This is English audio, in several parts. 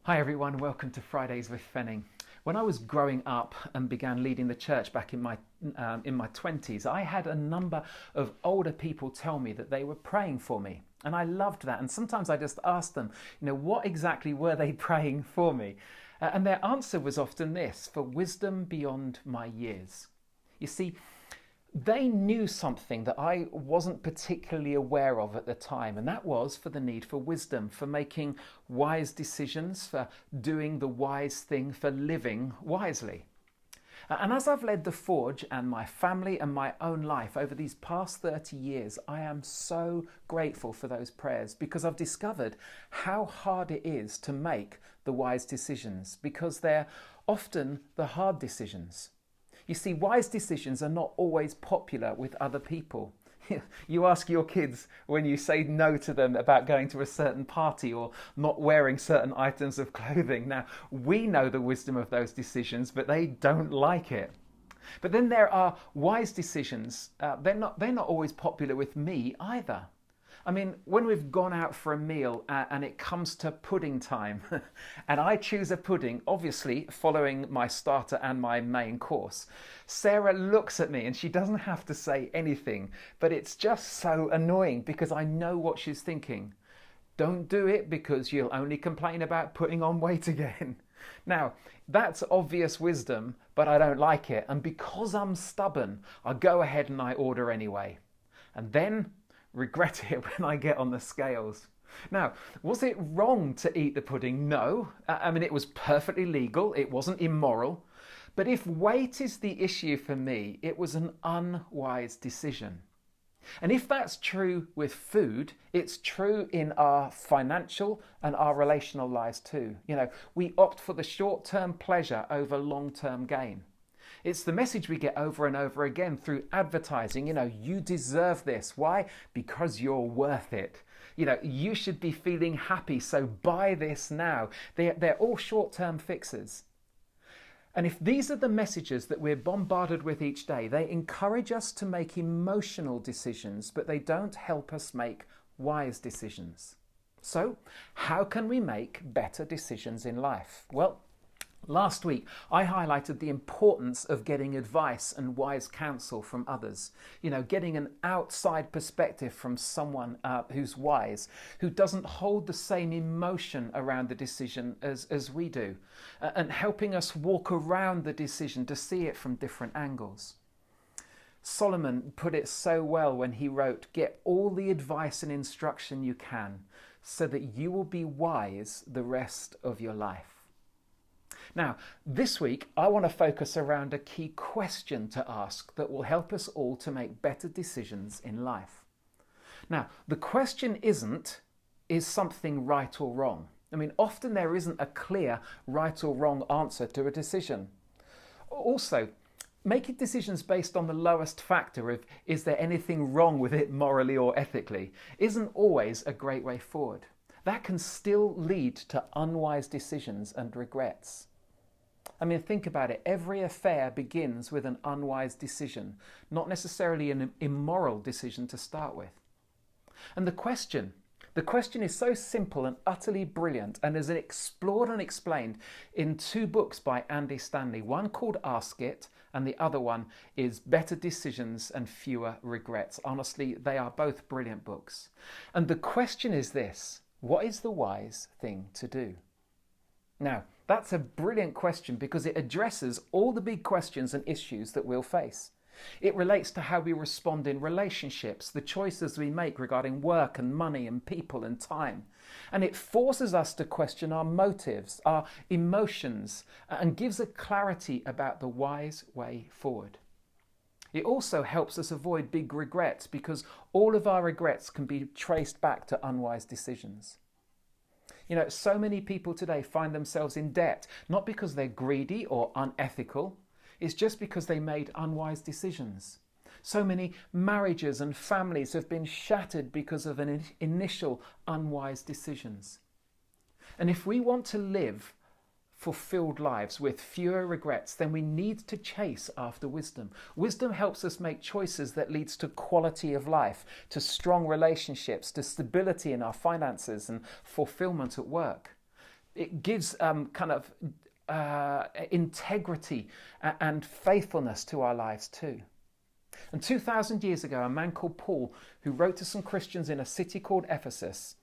Hi everyone, welcome to Fridays with Fenning. When I was growing up and began leading the church back in my 20s, I had a number of older people tell me that they were praying for me. And I loved that. And sometimes I just asked them, what exactly were they praying for me? And their answer was often this: for wisdom beyond my years. You see, they knew something that I wasn't particularly aware of at the time, and that was for the need for wisdom, for making wise decisions, for doing the wise thing, for living wisely. And as I've led the Forge and my family and my own life over these past 30 years, I am so grateful for those prayers, because I've discovered how hard it is to make the wise decisions, because they're often the hard decisions. You see, wise decisions are not always popular with other people. You ask your kids when you say no to them about going to a certain party or not wearing certain items of clothing. Now, we know the wisdom of those decisions, but they don't like it. But then there are wise decisions. They're not always popular with me either. I mean, when we've gone out for a meal and it comes to pudding time, and I choose a pudding, obviously following my starter and my main course, Sarah looks at me and she doesn't have to say anything, but it's just so annoying because I know what she's thinking. Don't do it because you'll only complain about putting on weight again. Now, that's obvious wisdom, but I don't like it. And because I'm stubborn, I go ahead and I order anyway. And then regret it when I get on the scales. Now, was it wrong to eat the pudding? No. I mean, it was perfectly legal. It wasn't immoral. But if weight is the issue for me, it was an unwise decision. And if that's true with food, it's true in our financial and our relational lives too. We opt for the short-term pleasure over long-term gain. It's the message we get over and over again through advertising. You deserve this. Why? Because you're worth it. You should be feeling happy, so buy this now. They're all short-term fixes. And if these are the messages that we're bombarded with each day, they encourage us to make emotional decisions, but they don't help us make wise decisions. So, how can we make better decisions in life? Well, last week, I highlighted the importance of getting advice and wise counsel from others. Getting an outside perspective from someone who's wise, who doesn't hold the same emotion around the decision as we do, and helping us walk around the decision to see it from different angles. Solomon put it so well when he wrote, "Get all the advice and instruction you can, so that you will be wise the rest of your life." Now, this week, I want to focus around a key question to ask that will help us all to make better decisions in life. Now, the question isn't, is something right or wrong? I mean, often there isn't a clear right or wrong answer to a decision. Also, making decisions based on the lowest factor of is there anything wrong with it morally or ethically isn't always a great way forward. That can still lead to unwise decisions and regrets. I mean, think about it. Every affair begins with an unwise decision, not necessarily an immoral decision to start with. And the question is so simple and utterly brilliant, and is explored and explained in two books by Andy Stanley, one called Ask It, and the other one is Better Decisions and Fewer Regrets. Honestly, they are both brilliant books. And the question is this: what is the wise thing to do? Now, that's a brilliant question because it addresses all the big questions and issues that we'll face. It relates to how we respond in relationships, the choices we make regarding work and money and people and time. And it forces us to question our motives, our emotions, and gives a clarity about the wise way forward. It also helps us avoid big regrets because all of our regrets can be traced back to unwise decisions. So many people today find themselves in debt, not because they're greedy or unethical, it's just because they made unwise decisions. So many marriages and families have been shattered because of initial unwise decisions. And if we want to live fulfilled lives with fewer regrets, then we need to chase after wisdom. Wisdom helps us make choices that leads to quality of life, to strong relationships, to stability in our finances and fulfillment at work. It gives integrity and faithfulness to our lives too. And 2,000 years ago, a man called Paul, who wrote to some Christians in a city called Ephesus,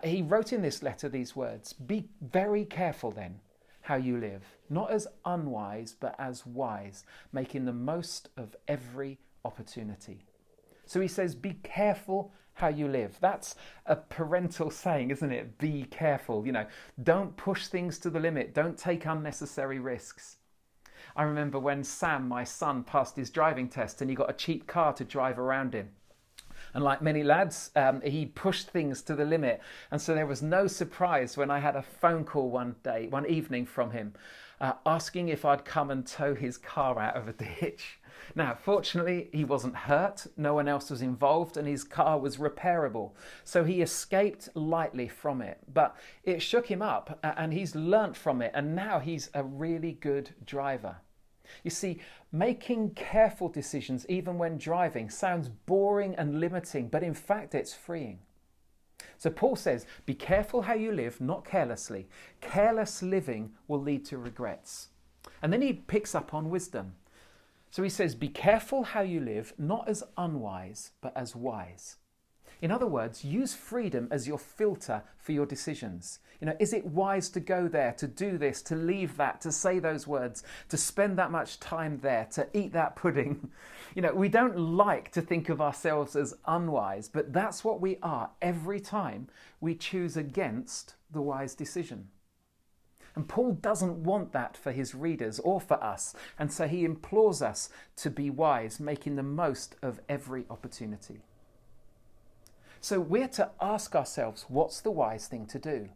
he wrote in this letter these words: "Be very careful then how you live, not as unwise, but as wise, making the most of every opportunity." So he says, be careful how you live. That's a parental saying, isn't it? Be careful. Don't push things to the limit. Don't take unnecessary risks. I remember when Sam, my son, passed his driving test and he got a cheap car to drive around in. And like many lads, he pushed things to the limit. And so there was no surprise when I had a phone call one evening from him, asking if I'd come and tow his car out of a ditch. Now, fortunately, he wasn't hurt, no one else was involved, and his car was repairable. So he escaped lightly from it. But it shook him up, and he's learnt from it, and now he's a really good driver. You see, making careful decisions, even when driving, sounds boring and limiting, but in fact, it's freeing. So Paul says, be careful how you live, not carelessly. Careless living will lead to regrets. And then he picks up on wisdom. So he says, be careful how you live, not as unwise, but as wise. In other words, use freedom as your filter for your decisions. Is it wise to go there, to do this, to leave that, to say those words, to spend that much time there, to eat that pudding? We don't like to think of ourselves as unwise, but that's what we are every time we choose against the wise decision. And Paul doesn't want that for his readers or for us. And so he implores us to be wise, making the most of every opportunity. So we're to ask ourselves, what's the wise thing to do?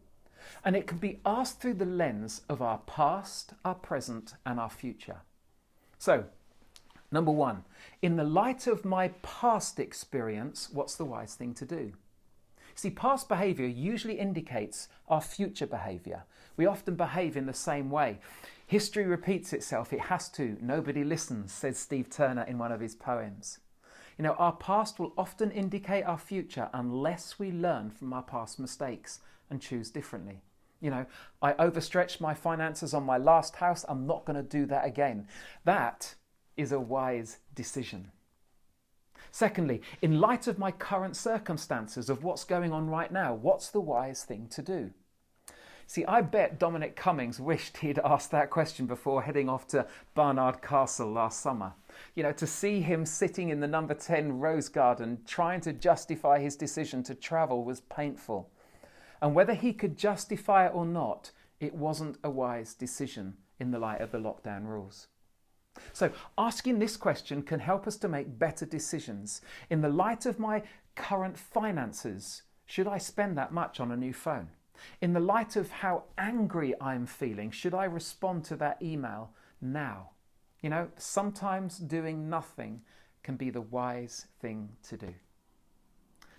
And it can be asked through the lens of our past, our present, and our future. So, number one, in the light of my past experience, what's the wise thing to do? See, past behaviour usually indicates our future behaviour. We often behave in the same way. History repeats itself. It has to. Nobody listens, says Steve Turner in one of his poems. Our past will often indicate our future unless we learn from our past mistakes and choose differently. I overstretched my finances on my last house. I'm not going to do that again. That is a wise decision. Secondly, in light of my current circumstances, of what's going on right now, what's the wise thing to do? See, I bet Dominic Cummings wished he'd asked that question before heading off to Barnard Castle last summer. To see him sitting in the number 10 rose garden trying to justify his decision to travel was painful. And whether he could justify it or not, it wasn't a wise decision in the light of the lockdown rules. So asking this question can help us to make better decisions. In the light of my current finances, should I spend that much on a new phone? In the light of how angry I'm feeling, should I respond to that email now? Sometimes doing nothing can be the wise thing to do.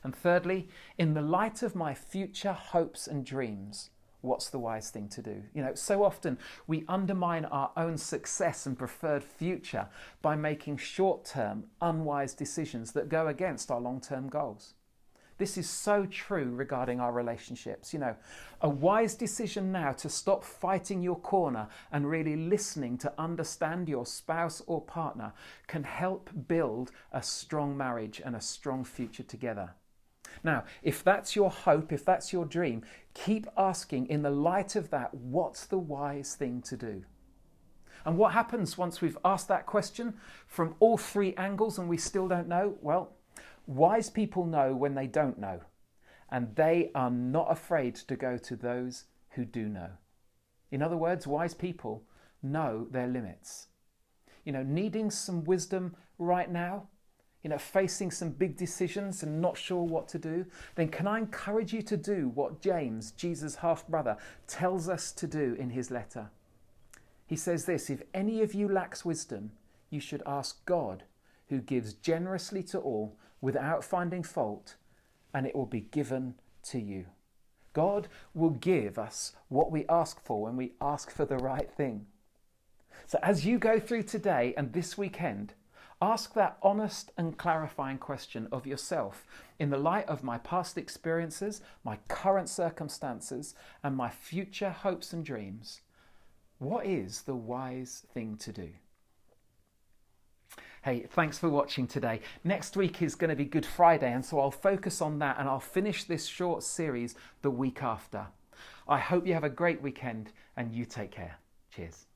And thirdly, in the light of my future hopes and dreams, what's the wise thing to do? So often we undermine our own success and preferred future by making short-term, unwise decisions that go against our long-term goals. This is so true regarding our relationships. A wise decision now to stop fighting your corner and really listening to understand your spouse or partner can help build a strong marriage and a strong future together. Now, if that's your hope, if that's your dream, keep asking in the light of that, what's the wise thing to do? And what happens once we've asked that question from all three angles and we still don't know? Well, wise people know when they don't know, and they are not afraid to go to those who do know. In other words, wise people know their limits. Needing some wisdom right now, facing some big decisions and not sure what to do, then can I encourage you to do what James, Jesus' half-brother, tells us to do in his letter? He says this: if any of you lacks wisdom, you should ask God, who gives generously to all without finding fault, and it will be given to you. God will give us what we ask for when we ask for the right thing. So as you go through today and this weekend, Ask that honest and clarifying question of yourself in the light of my past experiences, my current circumstances, and my future hopes and dreams. What is the wise thing to do? Hey, thanks for watching today. Next week is going to be Good Friday, and so I'll focus on that and I'll finish this short series the week after. I hope you have a great weekend and you take care. Cheers.